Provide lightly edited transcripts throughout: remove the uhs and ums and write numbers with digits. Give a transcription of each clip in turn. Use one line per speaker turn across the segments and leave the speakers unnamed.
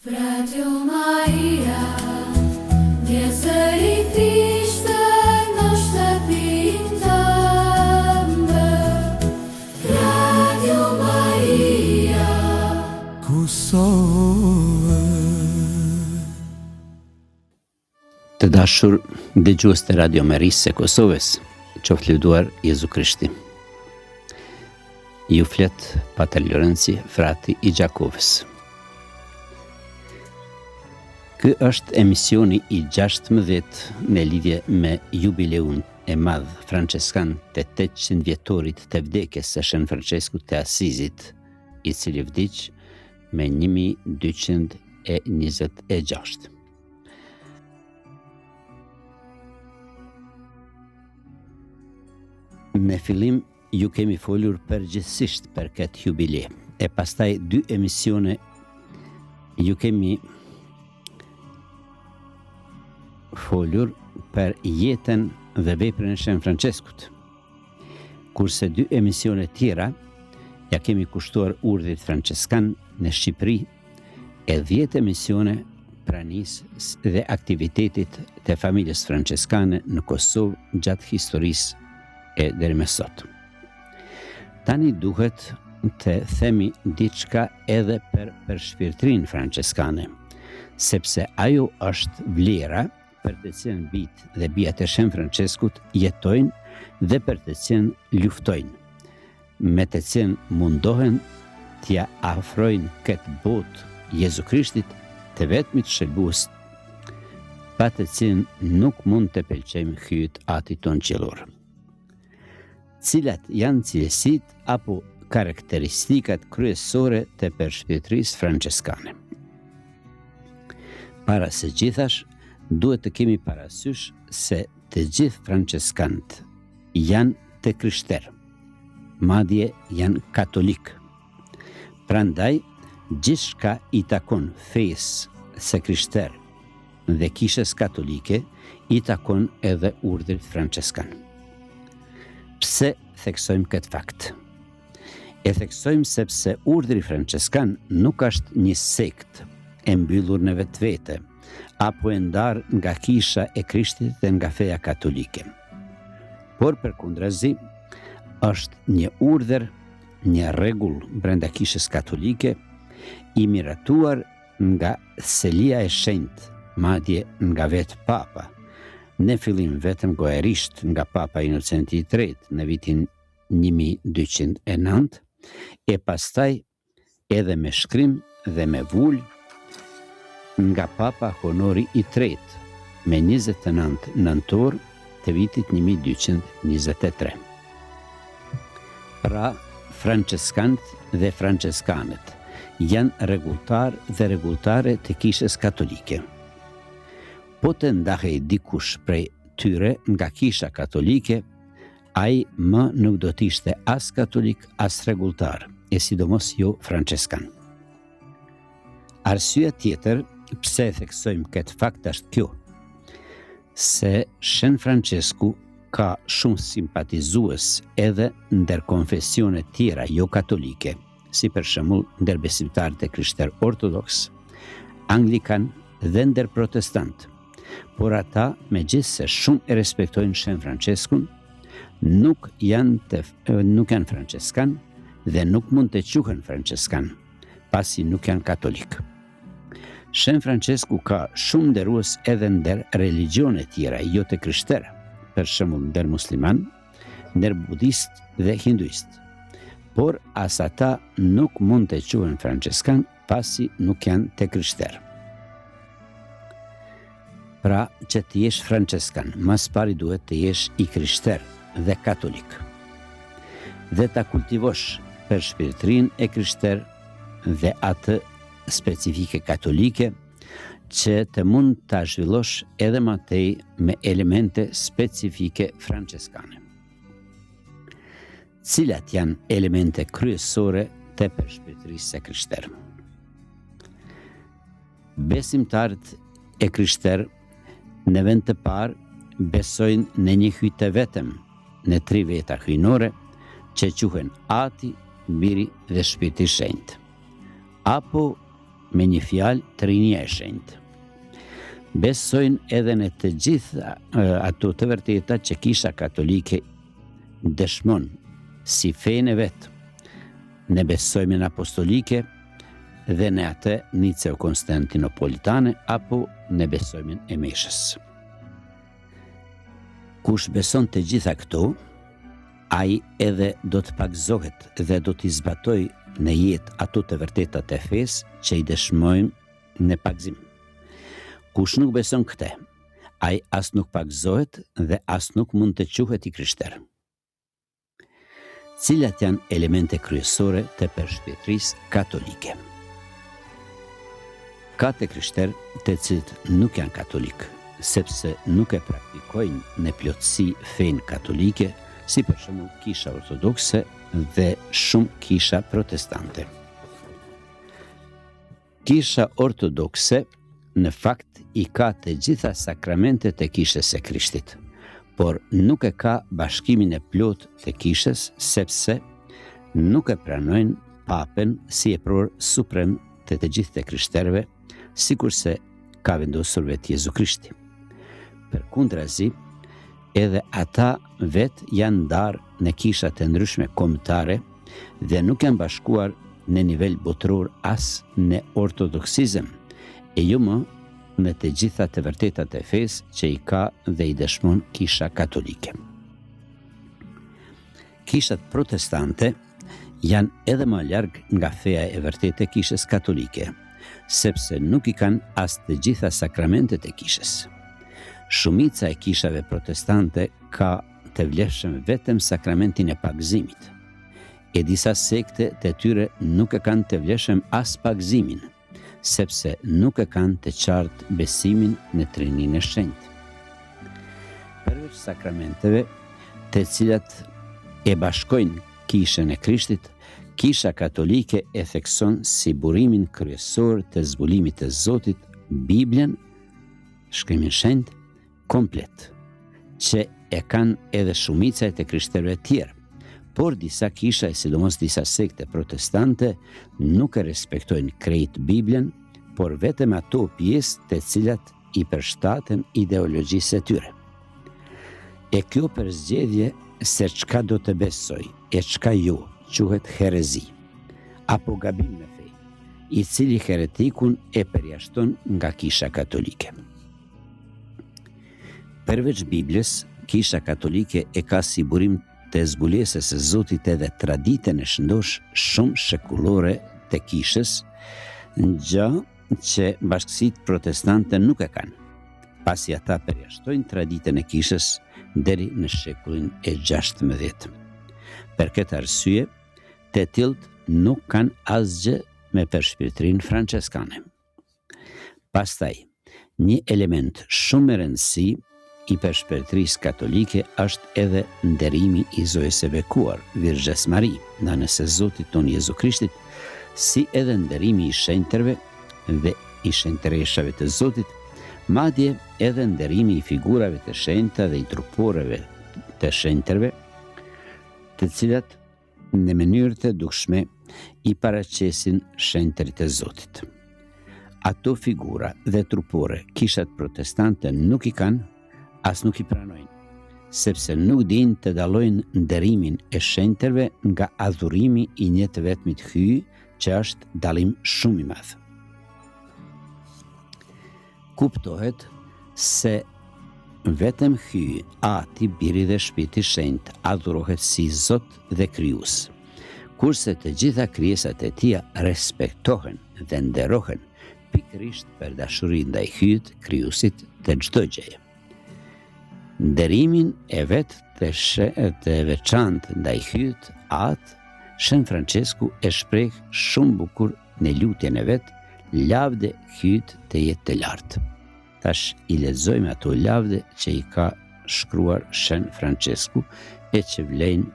Radio Maria, pjesëri Krishtë në shtëpinë tënde. Radio Maria,
kusove.
Të dashur dëgjues të Radio Marisë së Kosovës, qoftë lëvduar Jezu Krishti. Ju flet Pater Lorenzi, frati i Gjakovës. Ky është emisioni i 16 në lidhje me jubileun e madh franceskan të 800 vjetorit të vdekjes së Shën Franceskut të Asizit, i cili vdiq me 1226. Me fillim ju kemi folur përgjithsisht për këtë jubile, e pastaj 2 emisione ju kemi folur për jetën dhe veprën e Shën Franceskut. Kurse 2 emisione tjera ja kemi kushtuar urdhit franceskan në Shqipëri e 10 emisione pranisë dhe aktivitetit të familjes franceskane në Kosovë gjatë historisë e deri më sot. Tani duhet të themi diçka edhe për shpirtërinë franceskane, sepse ajo është vlera për të cilën bijtë dhe bijat e Shën Franceskut jetojnë dhe për të cilën luftojnë, me të cilën mundohen t'ja afrojnë këtë botë Jezu Krishtit, të vetmit shëlbues, pa të cilën nuk mund të pëlqejmë hyjt Atit ton qiellor. Cilat janë cilësitë apo karakteristikat kryesore të përshpirtërisë franceskane? Para së gjithash, duhet të kemi parasysh se të gjithë franceskanët janë të krishterë, madje janë katolik. Prandaj, gjithçka i takon fesë së krishterë dhe kishës katolike i takon edhe urdhrit franceskan. Pse theksojmë këtë fakt? E theksojmë sepse urdhri franceskan nuk është një sekt e mbyllur në vetvete, apo e ndarë nga kisha e Krishtit dhe nga feja katolike. Por përkundrazi, është një urdhër, një rregull brenda kishës katolike, i miratuar nga Selia e Shenjtë, madje nga vetë Papa, në fillim vetëm gojarisht nga Papa Inocenti III në vitin 1209, e pastaj edhe me shkrim dhe me vull nga Papa Honori i III me 29 nëntor të vitit 1223. Pra, franceskanët dhe franceskanët janë rregulltar dhe rregulltare të kishës katolike. Po të ndahej dikush prej tyre nga kisha katolike, ai më nuk do t'ishte as katolik as rregulltar, e sidomos jo franceskan. Arsyeja tjetër pse theksojmë këtë fakt është kjo, se Shën Francesku ka shumë simpatizues edhe ndër konfesionet tjera jo katolike, si për shembull ndër besimtarët e krishterë ortodoks, anglikan dhe ndër protestant. Por ata, megjithse shumë e respektojnë Shën Franceskun, nuk janë franceskan dhe nuk mund të quhen franceskan, pasi nuk janë katolik. Shën Francesku ka shumë nderues edhe ndër religione tjera jo të krishterë, për shembull ndër musliman, ndër budist dhe hinduist. Por as ata nuk mund të quhen franceskan pasi nuk janë të krishterë. Pra, që të jesh franceskan, mas pari duhet të jesh i krishterë dhe katolik. Dhe ta kultivosh përshpirtërinë e krishterë dhe atë specifike katolike, që të mund të zhvillosh edhe më tej me elemente specifike franceskane. Cilat janë elemente kryesore të përshpirtërisë së krishterë? Besimtarët e krishterë në vend të parë besojnë në një hyjtë vetëm në 3 veta hyjnore që quhen Ati, Biri dhe Shpirti i Shenjtë, apo me një fjalë Trinia e Shenjtë. Besojnë edhe në të gjitha ato të vërteta që Kisha Katolike dëshmon si fenë e vetë. Ne besojmë në apostolike dhe në atë niceo-konstantinopolitane apo ne besojmë e Meshës. Kush beson të gjitha këto, ai edhe do të pagzohet dhe do t'i zbatoj në jetë ato të vërtetat e fesë që i dëshmojmë në pagzim. Kush nuk beson këte, ai as nuk pagzohet dhe as nuk mund të quhet i krishter. Cilat janë elemente kryesore të përshpjetërisë katolike? Ka të krishter të cilët nuk janë katolik, sepse nuk e praktikojnë në plotësi fenë katolike, si për shembull Kisha Ortodokse dhe shumë kisha protestante. Kisha Ortodokse në fakt i ka të gjitha sakramentet e Kishës së Krishtit, por nuk e ka bashkimin e plot të Kishës, sepse nuk e pranojnë papen si epror suprem të gjithë të krishterëve, sikurse ka vendosur vetë Jezu Krishti. Përkundrazi, edhe ata vetë janë ndarë në kisha të ndryshme kombëtare dhe nuk janë bashkuar në nivel botëror as në ortodoksizëm, e jo më në të gjitha të vërtetat e fesë që i ka dhe i dëshmon Kisha Katolike. Kishat protestante janë edhe më larg nga feja e vërtetë e Kishës Katolike, sepse nuk i kanë as të gjitha sakramentet e Kishës. Shumica e kishave protestante ka të vlefshëm vetëm sakramentin e pagëzimit, e disa sekte të tyre nuk e kanë të vlefshëm as pagëzimin, sepse nuk e kanë të qartë besimin në Trininë e Shenjtë. Përveç sakramenteve, të cilat e bashkojnë Kishën e Krishtit, Kisha Katolike e thekson si burimin kryesor të zbulimit të Zotit, Biblën, Shkrimin Shenjtë, komplet, që e kanë edhe shumica e të krishterëve tjerë, por disa kisha e sidomos disa sekte protestante nuk e respektojnë krejt Biblën, por vetëm ato pjesë të cilat i përshtaten ideologjisë e tyre. E kjo përzgjedhje se çka do të besoj e çka jo quhet herezi, apo gabim në fe, i cili heretikun e përjashton nga Kisha Katolike. Përveç Biblës, Kisha Katolike e ka si burim të zbulesës së Zotit edhe traditën e shëndosh shumë shekullore të Kishës, gjë që bashkësitë protestante nuk e kanë, pasi ata përjashtojnë traditën e Kishës deri në shekullin e 16. Per këtë arsye, të tillët nuk kanë asgjë me përshpirtërinë franceskane. Pastaj, një element shumë e rëndësi i përshpirtërisë katolike është edhe nderimi i Zojës së bekuar, Virgjes Mari, nënës së Zotit ton Jezu Krishtit, si edhe nderimi i shenjtërve dhe i shenjtëreshave të Zotit, madje edhe nderimi i figurave të shenjta dhe i truporeve të shenjtërve, të cilat në mënyrë të dukshme i paraqesin shenjtërit e Zotit. Ato figura dhe trupore kishat protestante nuk i kanë, as nuk i pranojnë, sepse nuk dinë të dallojnë nderimin e shenjtërve nga adhurimi i një të vetmit hyj, që është dallim shumë i madh. Kuptohet se vetëm hyj, Ati, Biri dhe Shpirti Shenjt adhurohet si Zot dhe Krijues, kurse të gjitha krijesat e Tij respektohen dhe nderohen pikërisht për dashurinë ndaj hyjit, Krijuesit të çdo gjëje. Nderimin e vetë të veçantë ndaj hyjit, Atë, Shën Francesku e shpreh shumë bukur në lutjen e vet, lavde hyjit të jetë të lartë. Tash i lexojmë ato lavde që i ka shkruar Shën Francesku e që vlejnë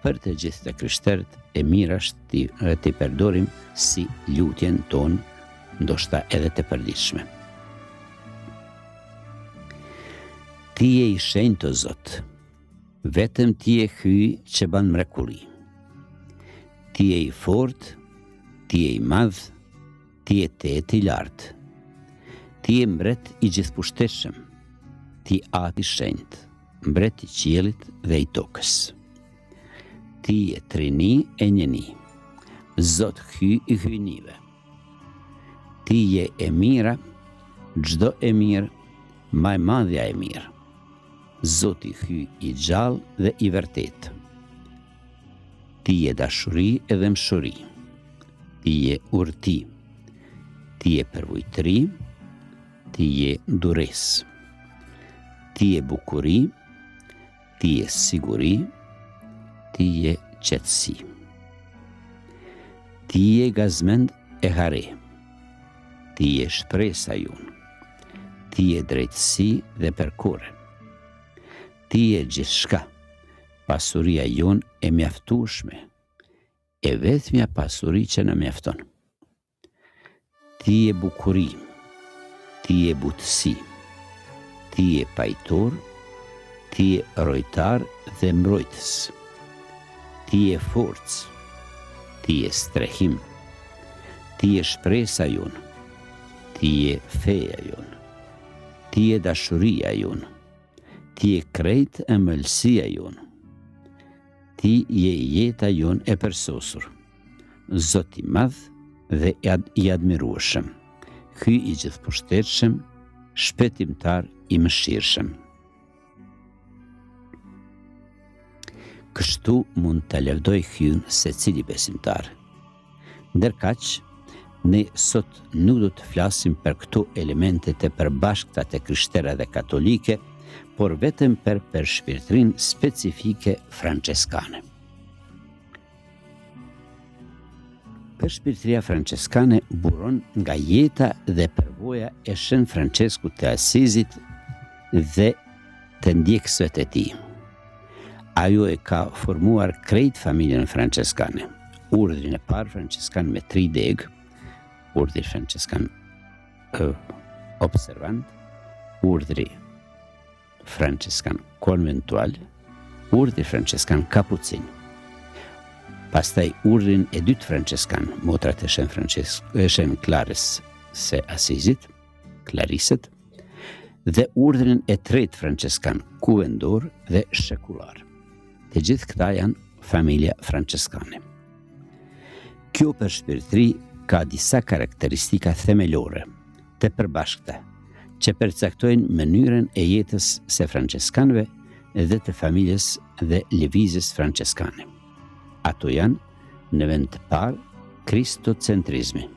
për të gjithë të krishterët e mira t'i përdorim si lutjen tonë, ndoshta edhe të përditshme. Ti je i shenjtë, o Zot, vetëm ti je hyj që ban mrekulli. Ti je i fortë, ti je i madh, Ti je Tetë i lartë. Ti je mbret i gjithpushteshëm. Ti Ati i shenjtë, mbret i qiellit dhe i tokës. Ti je Trini e njëni, Zot hy i hyjnive. Ti je e mira, çdo e mirë, më e madhja e mirë. Zoti hy i gjallë dhe i vërtetë. Ti je dashuri edhe mshuri. Ti je urti. Ti je përvojtëri. Ti je duresë. Ti je bukuri. Ti je siguri. Ti je qetësi. Ti je gazmend e hare. Ti je shpresa jonë. Ti je drejtësi dhe përkore. Ti je gjithçka, pasuria jonë e mjaftueshme, e vetmja pasuri që na mjafton. Ti je bukuri, ti je butësi, ti je pajtor, ti je rojtar dhe mbrojtës. Ti je forcë, ti je strehim, ti je shpresa jonë, ti je feja jonë, ti je dashuria jonë, ti je krejt e mëlsia jonë, ti je jeta jonë e përsosur, Zot i madh dhe i admirueshëm, ky i gjithpushteshëm, shpëtimtar i mëshirshëm. Kështu mund të lëvdoj hyn secili besimtar. Ndërkaq, ne sot nuk do të flasim për këto elemente të përbashkëta të krishtere dhe katolike, por vetëm për përshpirtërinë specifike franceskane. Përshpirtëria franceskane buron nga jeta dhe përvoja e Shën Franceskut të Asizit dhe të ndjekësve të tij. Ajo e ka formuar krejt familjen franceskane. Urdhrin e parë franceskan me 3 degë, urdhri franceskan observant, urdhri franceskan konventual, urdhri franceskan kapucin. Pastaj urdhrin e dytë franceskan, motrat e Shën Klarës së Asizit, Klarisët, dhe urdhrin e tretë franceskan, kuvendor dhe shekullar. Të gjithë këta janë familja franceskane. Kjo përshpirtëri ka disa karakteristika themelore, të përbashkëta, që përcaktojnë mënyrën e jetës së franceskanëve dhe të familjes dhe lëvizjes franceskane. Ato janë, në vend të parë, kristocentrizmi.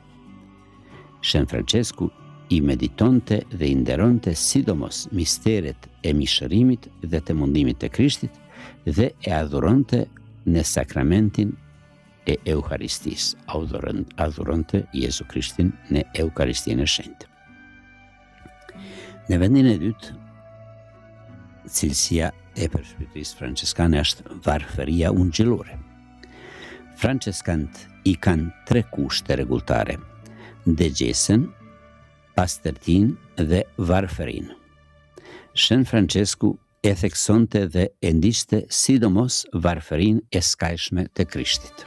Shën Francesku i meditonte dhe i nderonte sidomos misteret e mishërimit dhe të mundimit të Krishtit dhe e adhuronte në sakramentin e Eukaristisë, adhuronte Jezu Krishtin në Eukaristinë e Shenjtë. Në vendin e dytë, cilësia e përshpirtërisë franceskane është varfëria ungjillore. Franceskant i kanë 3 kushte rregulltare: ndëgjesën, pastërtinë dhe varfërinë. Shën Francesku e theksonte dhe e ndiqte sidomos varfërinë e skajshme të Krishtit.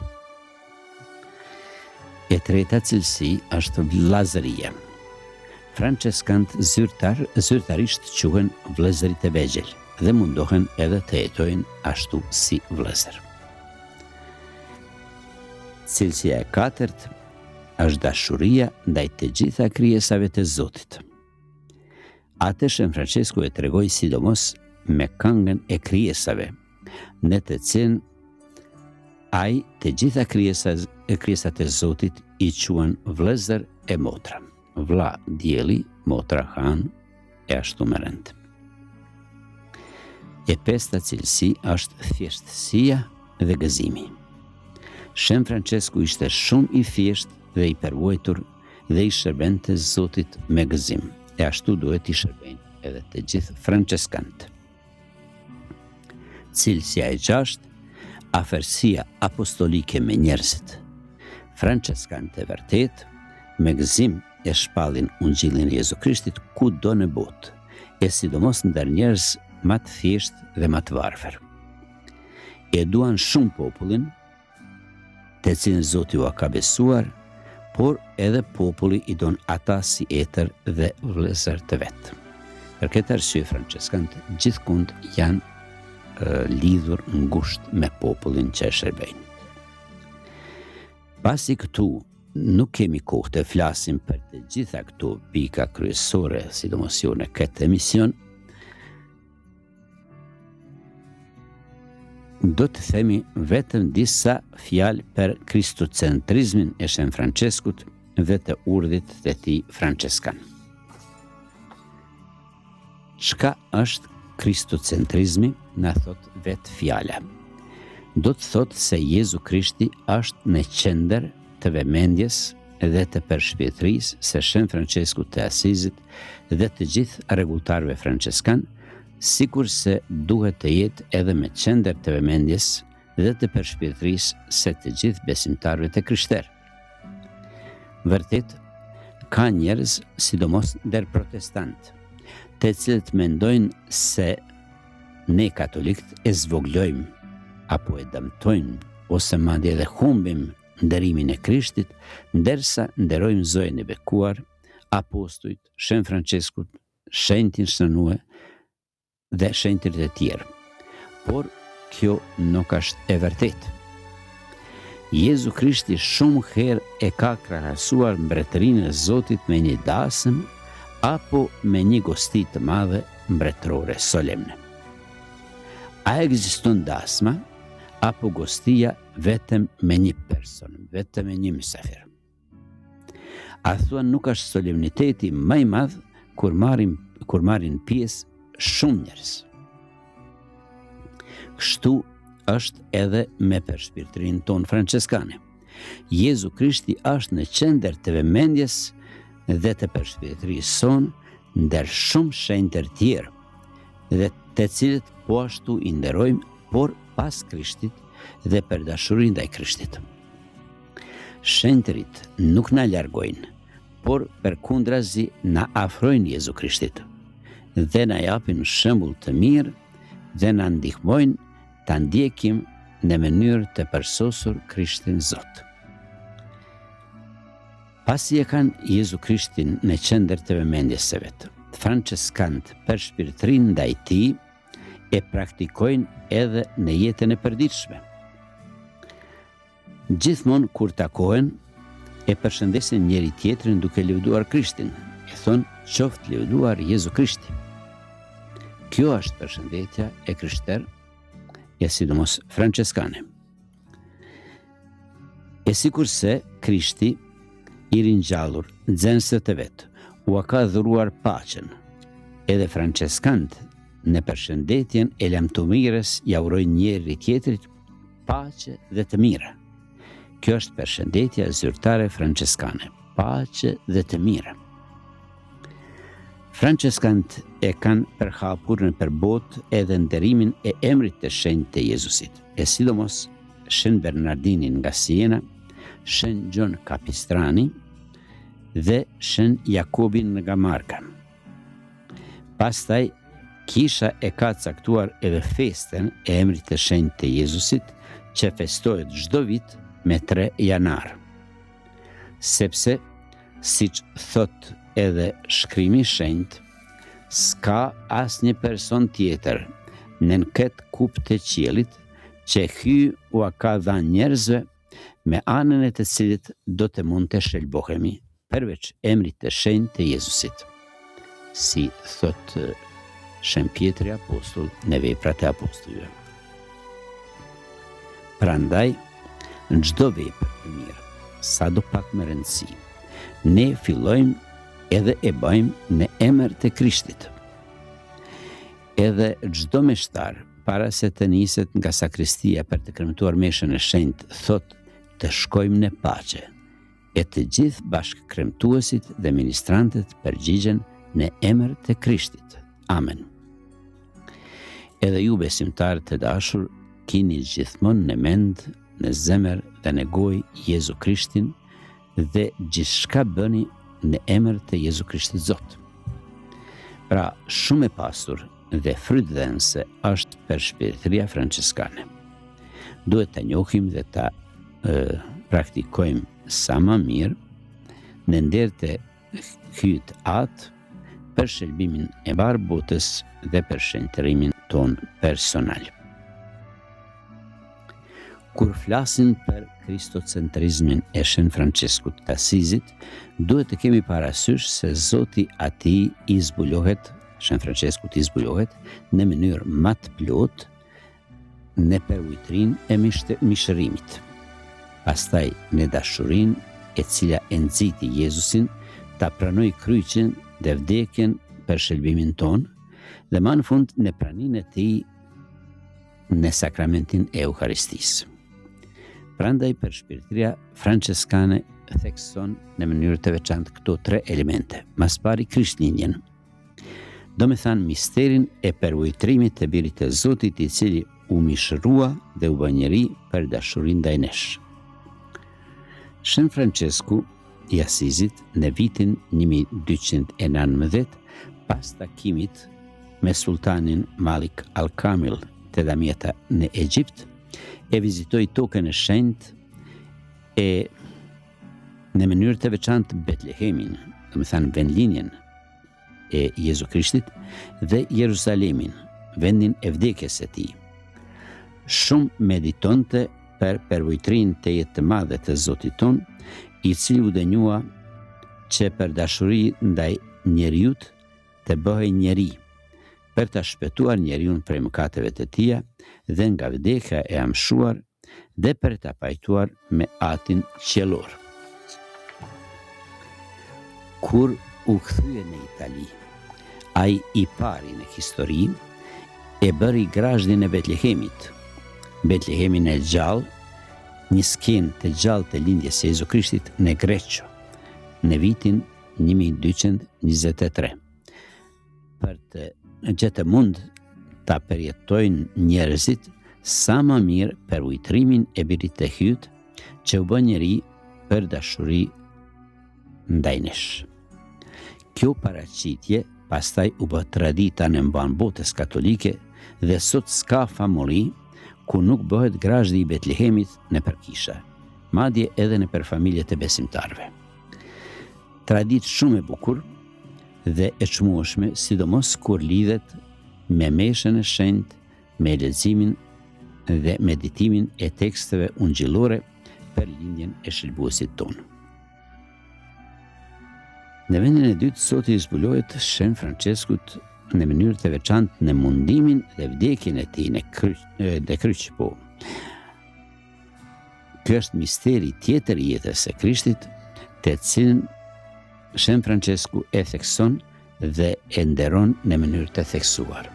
E treta cilësi është vllazëria. Franceskant zyrtarisht quhen vëllezërit e vegjël dhe mundohen edhe të jetojnë ashtu si vëllezër. Cilësia e katërt është dashuria ndaj të gjitha krijesave të Zotit. Atë Shën Francesku e tregoi sidomos me këngën e krijesave, në të cilën ai të gjitha krijesat e Zotit i quan vëllezër e motra. Vlla dielli, motra han e ashtu me rend. E pesta cilësi është thjeshtësia dhe gëzimi. Shën Francesku ishte shumë i thjeshtë dhe i përvojtur dhe i shërbente Zotit me gëzim, e ashtu duhet i shërbejnë edhe të gjithë franceskantë. Cilësia e 6, afërsia apostolike me njerëzit. Franceskantë e vërtet, me gëzim e shpallin ungjillin e Jezu Krishtit kudo në botë, e sidomos ndër njerëz më të thjeshtë dhe më të varfër. E duan shumë popullin, të cilin Zoti u ka besuar, por edhe populli I don ata si etër dhe vëllezër të vetë. Për këtë arsye franceskant gjithkund janë lidhur ngushtë me popullin që e shërbejnë. Pasi këtu nuk kemi kohë të flasim për të gjitha këto pika kryesore, sidomos jo në këtë emision, do të themi vetëm disa fjalë për kristocentrizmin e Shën Franceskut dhe të urdhit të tij franceskan. Çka është kristocentrizmi, na thot vetë fjala. Do të thotë se Jezu Krishti është në qendër të vëmendjes dhe të përshpjetërisë së Shën Franceskut të Asizit dhe të gjithë rregulltarëve franceskan, sikur se duhet të jetë edhe me qendër të vëmendjes dhe të përshpjetërisë së të gjithë besimtarëve të krishterë. Vërtet, ka njerëz, sidomos ndër protestantë, të cilët mendojnë se ne katolikët e zvoglojmë apo e dëmtojmë ose madje edhe humbim nderimin e Krishtit, ndërsa nderojmë zojën e bekuar, apostujt, Shën Franceskut, shenjtin shënue dhe shenjtët e tjerë. Por kjo nuk është e vërtetë. Jezu Krishti shumë herë e ka krahasuar mbretërinë e Zotit me një dasëm apo me një gosti të madhe mbretërore solemne. A ekziston dasma apo gostia vetëm me një person, vetëm me një mysafir? A thua nuk është solemniteti më I madh kur marrin pjesë shumë njerëz? Kështu është edhe me përshpirtërinë tonë franceskane. Jezu Krishti është në qendër të vëmendjes dhe të përshpirtërisë sonë ndër shumë shenjtë të tjerë, dhe të cilët po ashtu I nderojmë, por pas Krishtit dhe për dashurinë ndaj Krishtit. Shenjtërit nuk na largojnë, por përkundrazi na afrojnë Jezu Krishtit dhe na japin shembull të mirë dhe na ndihmojnë ta ndjekim në mënyrë të përsosur Krishtin Zot. Pasi e kanë Jezu Krishtin në qendër të vëmendjes së vet, franceskant përshpirtërinë ndaj Tij e praktikojnë edhe në jetën e përditshme. Gjithmonë kur takohen, e përshëndesin njëri tjetrin duke lëvduar Krishtin, e thonë qoftë lëvduar Jezu Krishti. Kjo është përshëndetja e krishterë, e sidomos franceskane. E sikurse Krishti I ringjallur nxënësët e vet u ka dhuruar paqen, edhe franceskant në përshëndetjen e lamtomirës ja urojnë njëri tjetrit paqe dhe të mira. Kjo është përshëndetja zyrtare franceskane, paqe dhe të mira. Franceskant e kanë përhapur në përbot edhe nderimin e emrit të shenjtë të Jezusit, e sidomos Shën Bernardinin nga Siena, Shën Gjon Capistrani dhe Shën Jakobin nga Marka. Pastaj, kisha e ka caktuar edhe festen e emrit të shenjtë të Jezusit, që festohet çdo vit me 3 janar. Sepse, siç thot edhe shkrimi I shenjtë, s'ka asnjë person tjetër në këtë kupë të qiellit që hyj u ka dhënë njerëzve me anën e të cilit do të mund të shëlbohemi përveç emrit të shenjtë të Jezusit. Si thot Shën Pjetri Apostull në Veprat e Apostullëve. Prandaj, në çdo vepër të mirë, sa do pak më rëndësi, ne fillojmë edhe e bëjmë në emër të Krishtit. Edhe çdo meshtar, para se të niset nga sakristia për të kremtuar meshën e shenjtë, thot të shkojmë në paqe, e të gjithë bashkë kremtuesit dhe ministrantët përgjigjen në emër të Krishtit. Amen. Edhe ju besimtarë të dashur, kini gjithmonë në mend, në zemër dhe në gojë Jezu Krishtin dhe gjithçka bëni në emër të Jezu Krishtit Zot. Pra, shumë e pasur dhe frytdhënëse është përshpirtëria franceskane. Duhet ta njohim dhe ta praktikojmë sa më mirë në nder të hyjt atë për shëlbimin e barë botës dhe për shenjtërimin ton personal. Kur flasin për kristocentrizmin e Shën Franceskut të Asizit, duhet të kemi parasysh se Zoti ati i zbulohet, Shën Franceskut i zbulohet në mënyrë më të plotë në përvujtrin e mishërimit. Pastaj në dashurin e cila e nxiti Jezusin ta pranoj kryqin dhe vdekjen për shëlbimin ton dhe më në fund në praninë e tij në sakramentin e Eukaristisë. Prandaj për shpirtëria franceskane thekson në mënyrë të veçantë këto tre elemente. Mas pari Krishtlindjen, do me thanë misterin e përvujtrimit të birit të Zotit i cili u mishërua dhe u bë njeri për dashurin ndaj nesh. Shën Francesku i Asizit në vitin 1219 pas takimit me sultanin Malik al-Kamil të Damieta në Egjipt, e vizitoi tokën e shenjtë e në mënyrë të veçantë Betlehemin, do të thënë vendlinjen e Jezu Krishtit, dhe Jeruzalemin, vendin e vdekjes së tij. Shumë meditonte për përvojtrinë të jetë të madhe të Zotit ton, i cili u dënua që për dashuri ndaj njeriut të bëhej njeri, për të shpëtuar njeriun prej mëkateve të tija dhe nga vdekja e amshuar dhe për të pajtuar me atin qiellor. Kur u kthye në Itali, ai i pari në histori e bëri grazhdin e Betlehemit. Betlehemin e gjallë, një skenë të gjallë të lindjes së Jezu Krishtit në Greqo, në vitin 1223. Për të gjetë mund ta përjetojnë njerëzit sa më mirë për ujtrimin e birit të hyjt që u bë njeri për dashuri ndaj nesh. Kjo paraqitje pastaj u bë tradita në mban botës katolike dhe sot s'ka famulli ku nuk bëhet grazhdi i Betlehemit në përkisha, madje edhe në për familjet e besimtarve. Tradit shumë e bukur dhe e çmueshme, sidomos kur lidhet me meshën e shenjtë, me leximin dhe meditimin e teksteve ungjillore për lindjen e shëlbuesit ton. Në vendin e dytë, sot i zbulohet Shën Franceskut në mënyrë të veçantë në mundimin dhe vdekjen e tij në kryq. Ky është misteri tjetër i jetës së Krishtit, të cilën Shën Francesku e thekson dhe e nderon në mënyrë të theksuar.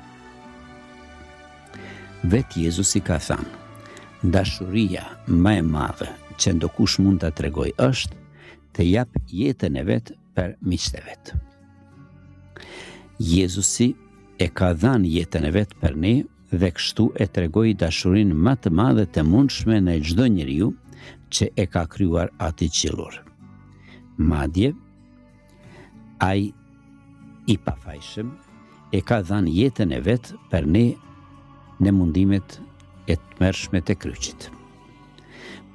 Vetë Jezusi ka thënë, dashuria më e madhe që ndokush mund ta tregoj është të jap jetën e vet për miqtë e vet. Jezusi e ka dhënë jetën e vet për ne dhe kështu e tregoi dashurinë më të madhe të mundshme në çdo njeriu që e ka krijuar ati qiellor. Madje ai i pafajshëm e ka dhënë jetën e vet për ne në mundimet e tmerrshme të kryqit.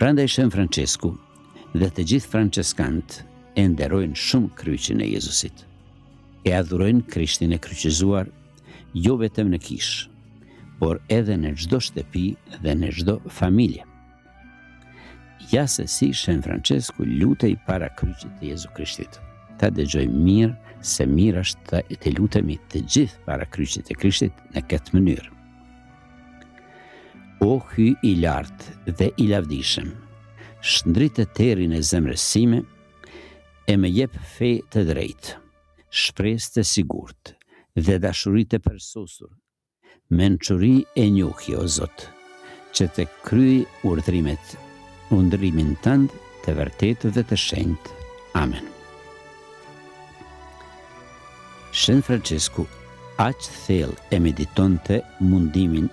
Prandaj Shën Francesku dhe të gjithë franceskanët e nderojnë shumë kryqin e Jezusit. E adhurojnë Krishtin e kryqizuar jo vetëm në kishë, por edhe në çdo shtëpi dhe në çdo familje. Ja se si Shën Francesku lutej para kryqit të Jezu Krishtit. Ta dëgjoj mirë se mirë është të lutemi të gjithë para kryqit të Krishtit në këtë mënyrë. O hy i lartë dhe i lavdishëm, shndritë terin e zemrës sime e më jep fe të drejtë, shpresë të sigurt dhe dashuri të përsosur, mençuri e njohje o Zot, që të kryej urdhrimin tënd të vërtetë dhe të shenjtë. Amen. Shën Francesku aq thellë e meditonte mundimin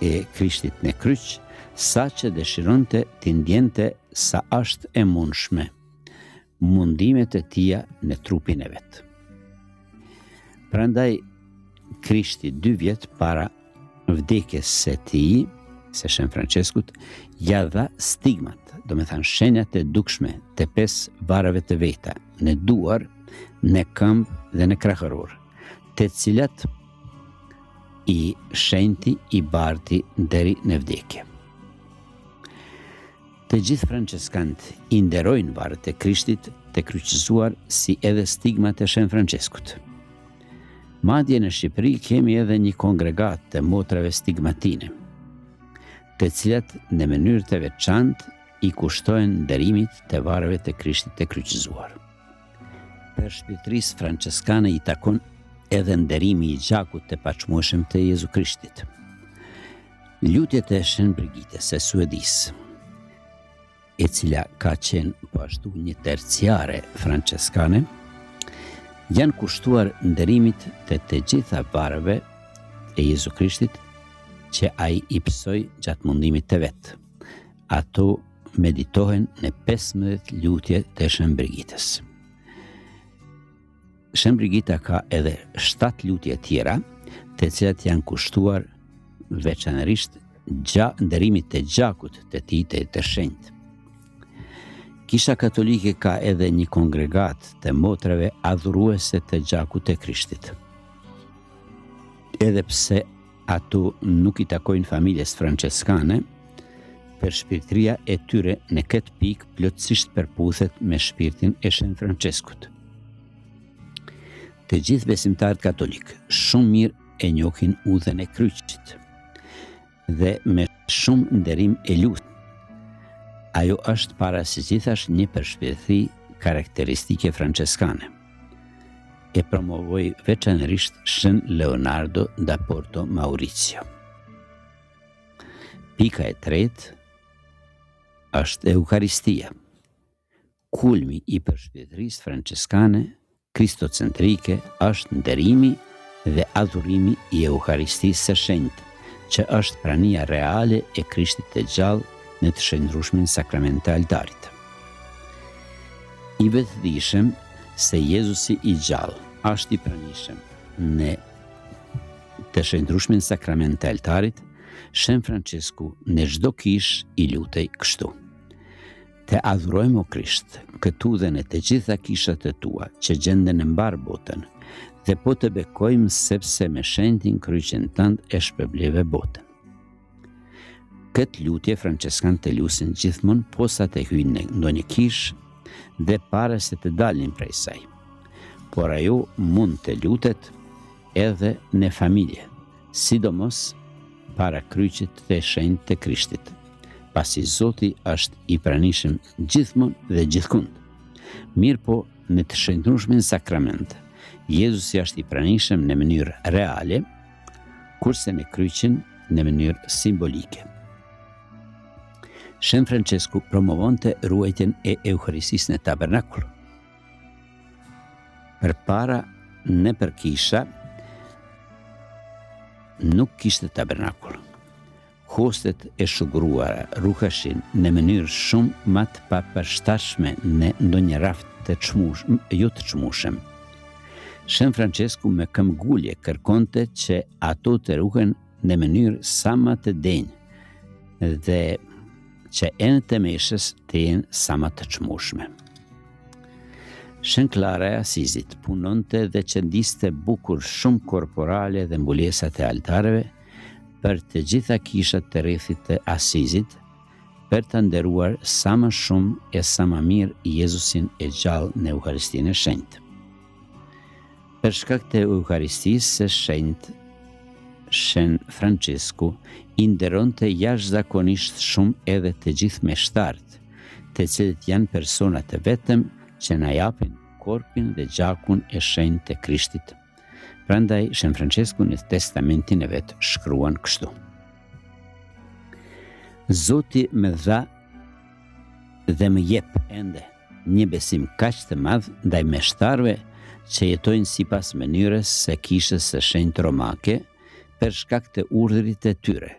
e Krishtit në kryq, sa që dëshironte t'i ndjente sa është e mundshme mundimet e tija në trupin e vet. Prandaj Krishti 2 vjet para vdekjes së tij se Shën Franceskut ja dha stigmat, do me thënë shenjat e dukshme të 5 varave të veta, në duar, në këmbë dhe në krahëror, të cilat i shenjti i barti deri në vdekje. Të gjithë franceskant i nderojnë varët e Krishtit të kryqëzuar si edhe stigmat e Shën Franceskut. Madje në Shqipëri kemi edhe një kongregat të motrave stigmatine, të cilat në mënyrë të veçantë i kushtojnë nderimit të varëve të Krishtit të kryqëzuar. Për shpirtërisë franceskane i takon edhe nderimi i gjakut të paqmueshëm të Jezu Krishtit. Lutjet e Shën Brigites së Suedisë, e cila ka qenë po ashtu një terciare franceskane, janë kushtuar nderimit të gjitha varëve e Jezu Krishtit që ai i psoi gjatë mundimit të vet. Ato meditohen në 15 lutje të Shën Brigites. Shën Brigita ka edhe 7 lutje tjera, të cilat janë kushtuar veçanërisht nderimit të gjakut të tij të shenjtë. Kisha Katolike ka edhe një kongregat të motrave adhuruese të gjakut të Krishtit. Edhe pse ato nuk i takojnë familjes franceskane, për shpirtëria e tyre në këtë pikë plotësisht përputhet me shpirtin e Shën Franceskut. Të gjithë besimtarët katolik shumë mirë e njohin udhën e kryqit dhe me shumë nderim e lutin. Ajo është para së gjithash një përshpirtëri karakteristike franceskane. E promovoi veçanërisht Shën Leonardo da Porto Mauricio. Pika e tretë është Eukaristia, kulmi i përshpirtërisë franceskane kristocentrike është nderimi dhe adhurimi i Eukaristisë së shenjtë, që është prania reale e Krishtit të gjallë në të shenjtrueshmin sakrament të altarit. I vetëdijshëm se Jezusi i gjallë është i pranishëm në të shenjtrueshmin sakrament të altarit, Shën Francesku në çdo kish i lutej kështu: Te adhurojmë o Krisht, këtu dhe në të gjitha kishat e tua që gjenden në mbar botën, dhe po të bekojmë sepse me shenjtin kryqin tënd e shpërbleve botën. Këtë lutje franceskan të lusin gjithmonë posa të hyjnë në ndonjë kish dhe para se të dalin prej saj. Por ajo mund të lutet edhe në familje, sidomos para kryqit të shenjtë të Krishtit, pasi Zoti është i pranishëm gjithmonë dhe gjithkund. Mirë po, në të shenjtrueshmin sakrament, Jezusi është i pranishëm në mënyrë reale, kurse në kryqin në mënyrë simbolike. Shën Francesku promovonte ruajtjen e Eucharistisë në tabernakull. Përpara nëpër kisha nuk kishte tabernakull. Hostet e shugruara ruheshin në mënyrë shumë më të papërshtatshme në ndonjë raft të çmueshëm. Shën Francesku me këmbgulje kërkonte që ato të ruhen në mënyrë sa më të denjë dhe që enët e meshës të jenë sa më të çmueshme. Shën Klara e Asizit punonte dhe qëndiste bukur shumë korporale dhe mbulesat e altareve për të gjitha kishat të rrethit të Asizit, për të nderuar sa më shumë e sa më mirë Jezusin e gjallë në Eucharistinë e shenjtë. Për shkak të Eucharistisë së shenjtë, Shën Francesku i nderonte jashtëzakonisht shumë edhe të gjithë meshtarët, të cilët janë persona të vetëm që na japin korpin dhe gjakun e shenjtë të Krishtit. Prandaj Shën Francesku në testamentin e vet shkruan kështu: Zoti më dha dhe më jep ende një besim kaq të madh ndaj meshtarëve që jetojnë sipas mënyrës së kishës së shenjtë romake, për shkak të urdhrit të tyre.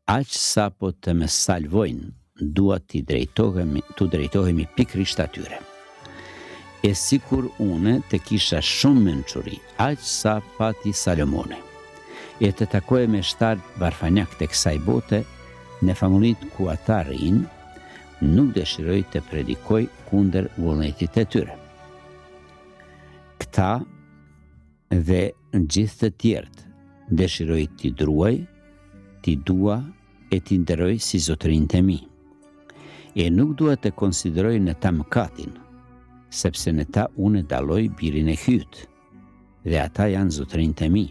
Aq sa po të më salvojnë, dua t'i drejtohemi pikrisht atyre. E sikur une të kisha shumë mençuri, aq sa pati Salomone. e të takoje me shtartë varfanjak të kësaj bote në familjet ku ata rrinë, nuk dëshiroj të predikoj kundër vullnetit e tyre. Këta dhe gjithë të tjerët dëshiroj t'i druaj, t'i dua e t'i nderoj si zotërinjtë e mi. E nuk dua të konsideroj në ta mëkatin, sepse në ta unë dalloj birin e hyt, dhe ata janë zotërinjtë e mi.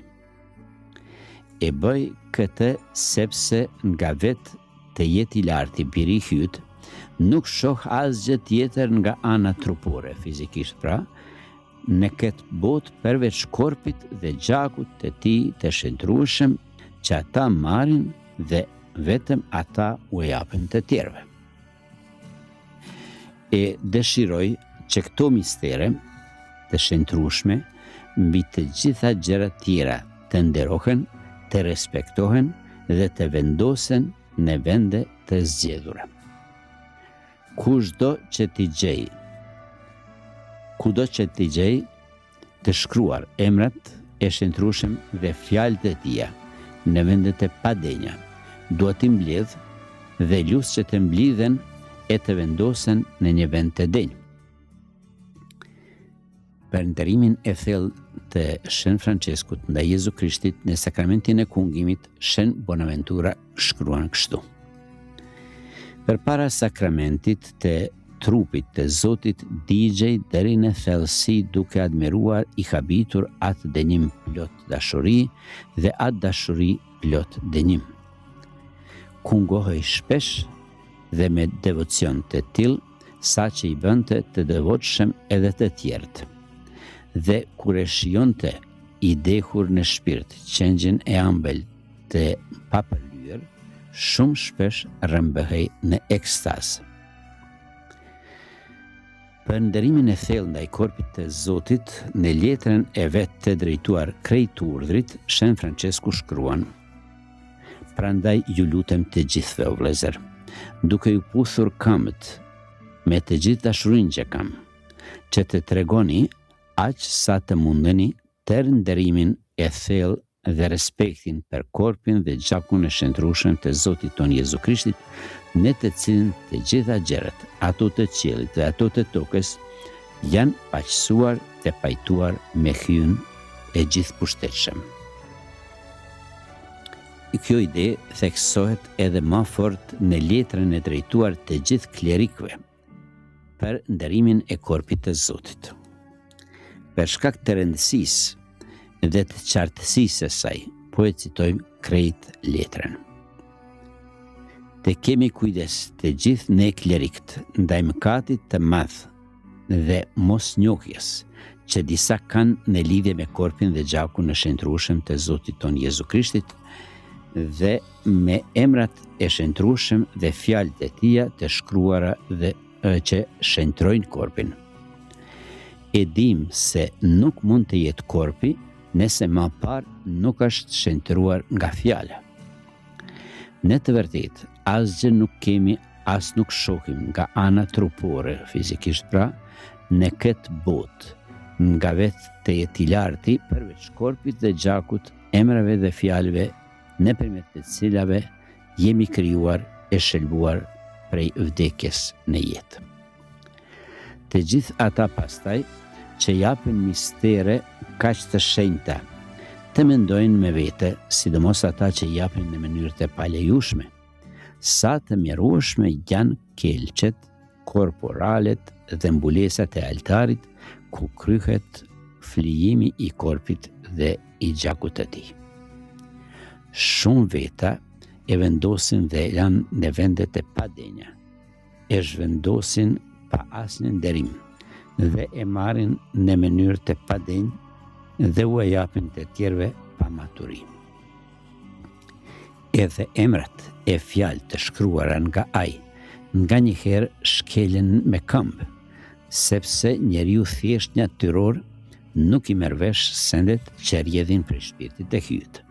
E bëj këtë sepse nga vetë të jetë i lartë i biri i hyt, nuk shoh asgjë tjetër nga ana trupore, fizikisht pra, në këtë botë përveç korpit dhe gjakut të tij të shëndrueshëm që ata marrin dhe vetëm ata u japin të tjerëve. E dëshiroj që këto mistere të shëndrueshme mbi të gjitha gjërat tjera të nderohen, të respektohen dhe të vendosen në vende të zgjedhura. Kudo që t'i gjej të shkruar emrat e shëndrueshëm dhe fjalët e tija në vendet e padenja, duhet t'i mbledh dhe lus që të mblidhen e të vendosen në një vend të denjë. Për nderimin e thellë të Shën Franceskut ndaj Jezu Krishtit në sakramentin e kungimit, Shën Bonaventura shkruan kështu: Përpara sakramentit të trupit të Zotit digjej deri në thellësi duke admiruar i habitur atë dënim plot dashuri dhe atë dashuri plot dënim. Kungohej shpesh dhe me devocion të tillë, sa që i bënte të devotshëm edhe të tjerët. Dhe kur e shijonte i dehur në shpirt qengjen e ëmbël të papëlyer, shumë shpesh rrëmbëhej në ekstaz. Për nderimin e thellë ndaj korpit të Zotit, në letrën e vet të drejtuar krejt urdhrit, Shën Francesku shkruan: Prandaj ju lutem të gjithëve, o vëllezër, duke ju puthur këmbët me të gjithë dashurinë që kam, që të tregoni aq sa të mundeni tër nderimin e thellë dhe respektin për korpin dhe gjakun e shëndrueshëm të Zotit ton Jezu Krishtit, në të cilin të gjitha gjërat, ato të qiellit dhe ato të tokës, janë paqësuar dhe pajtuar me hyjën e gjithëpushtetshëm. Kjo ide theksohet edhe më fort në letrën e drejtuar të gjithë klerikëve për nderimin e korpit të Zotit. Për shkak të rëndësisë dhe të qartësisë së saj, po e citojmë krejt letrën. Të kemi kujdes të gjithë ne klerikët ndaj mëkatit të madh dhe mosnjohjes që disa kanë në lidhje me korpin dhe gjakun e shëndrueshëm të Zotit ton Jezu Krishtit dhe me emrat e shëndrueshëm dhe fjalët e tija të shkruara dhe që shëndrojnë korpin. E dim se nuk mund të jetë korpi nëse më parë nuk është shëndruar nga fjala. Në të vërtetë, asgjë nuk kemi, as nuk shohim nga ana trupore, fizikisht pra, në këtë botë, nga vetë të jetë i larti, përveç korpit dhe gjakut, emrave dhe fjalëve, nëpërmjet të cilave jemi krijuar e shëlbuar prej vdekjes në jetë. Të gjithë ata pastaj që japin mistere kaq të shenjta, të mendojnë me vete, sidomos ata që japin në mënyrë të palejueshme, sa të mjerueshme janë kelçet, korporalet dhe mbulesat e altarit ku kryhet flijimi i korpit dhe i gjakut të tij. Shumë veta e vendosin dhe janë në vendet e padenja, e zhvendosin pa asnjë nderim dhe e marrin në mënyrë të padenjë dhe u japin të tjerëve pa maturim. Edhe emrat e fjalë të shkruara nga ai, nga njëherë shkelen me këmbë, sepse njeriu thjesht një natyror nuk i merr vesh sendet që rrjedhin prej shpirtit të hyjt.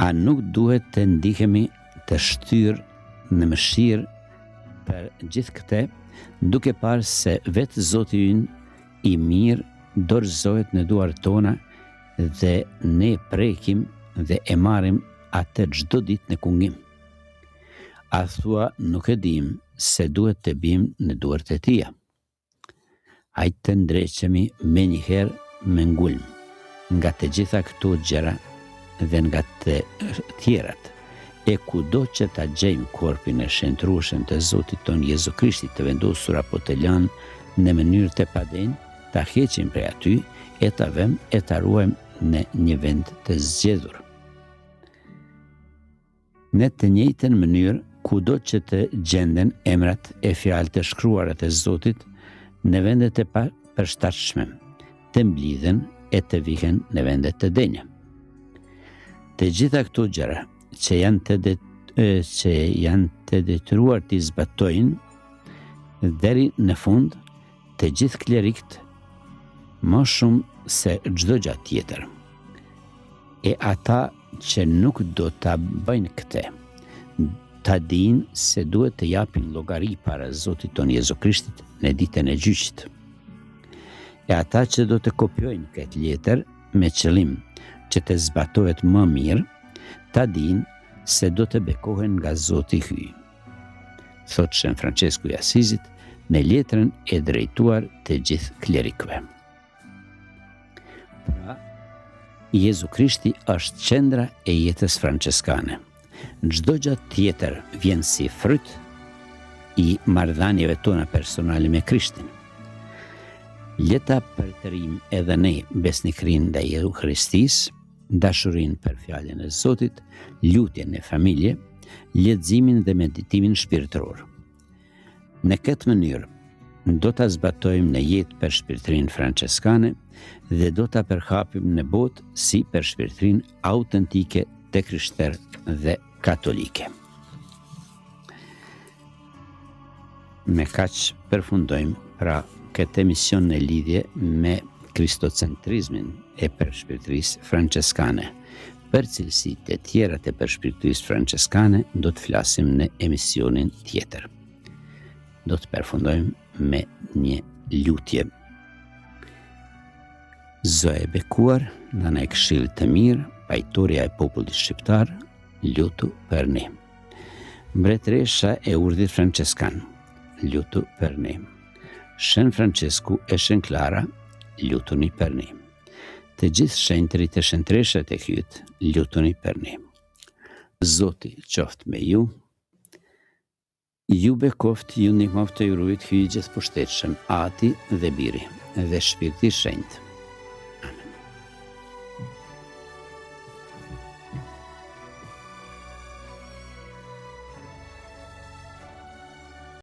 A nuk duhet të ndihemi të shtyrë në mëshirë për gjithë këtë, duke parë se vetë Zoti ynë i mirë dorëzohet në duart tona dhe ne prekim dhe e marrim atë çdo ditë në kungim. A thua nuk e dim se duhet të bim në duart e tia. Hajtë të ndreqemi me njëherë me ngulm nga të gjitha këto gjëra dhe nga të tjerat, e kudo që ta gjejmë korpin e shenjtrueshëm të Zotit ton Jezu Krishti të vendosur apo të lanë në mënyrë të padenj, ta heqim prej aty e ta vëmë e ta ruajmë në një vend të zgjedhur. Në të njëjtën mënyrë, kudo që të gjenden emrat e fjalë të shkruara të Zotit në vendet e përshtatshme, të mblidhen e të vihen në vendet të denjë. Të gjitha këto gjëra që janë të detyruar t'i zbatojnë deri në fund të gjithë klerikët më shumë se çdo gjë tjetër. E ata që nuk do ta bëjnë këtë, ta dinë se duhet të japin llogari para Zotit ton Jezu Krishtit në ditën e gjyqit. E ata që do të kopjojnë këtë letër me qëllim që të zbatohet më mirë, ta dinë se do të bekohen nga Zoti hyj. Thot Shën Francesku i Asizit në letrën e drejtuar të gjithë klerikëve. Pra, Jezu Krishti është qendra e jetës franceskane. Çdo gjë tjetër vjen si fryt i marrëdhënieve tona personale me Krishtin. Le ta përtërim edhe ne besnikërinë ndaj Eucharistisë, dashurinë për fjalën e Zotit, lutjen e familje, leximin dhe meditimin shpirtëror. Në këtë mënyrë do ta zbatojmë në jetë për shpirtërinë franceskane dhe do ta përhapim në botë si për shpirtërinë autentike të krishterë dhe katolike. Me kaq përfundojmë pra këtë emision në lidhje me kristocentrizmin e përshpirtërisë franceskane. Për cilësitë e tjera të përshpirtërisë franceskane do të flasim në emisionin tjetër. Do të përfundojmë me një lutje. Zoe e bekuar, nana e këshillit të mirë, pajtoria e popullit shqiptar, lutu për ne. Mbretëresha e urdhit franceskan, lutu për ne. Shën Francesku e Shën Klara, lutuni për ne. Të gjithë shenjtërit e shenjtëreshat e hyjt, lutuni për ne. Zoti qoftë me ju. Ju bekoft, ju ndihmoft të ju rujt hyj gjithë pushtetshëm, Ati dhe Biri dhe Shpirti i Shenjtë.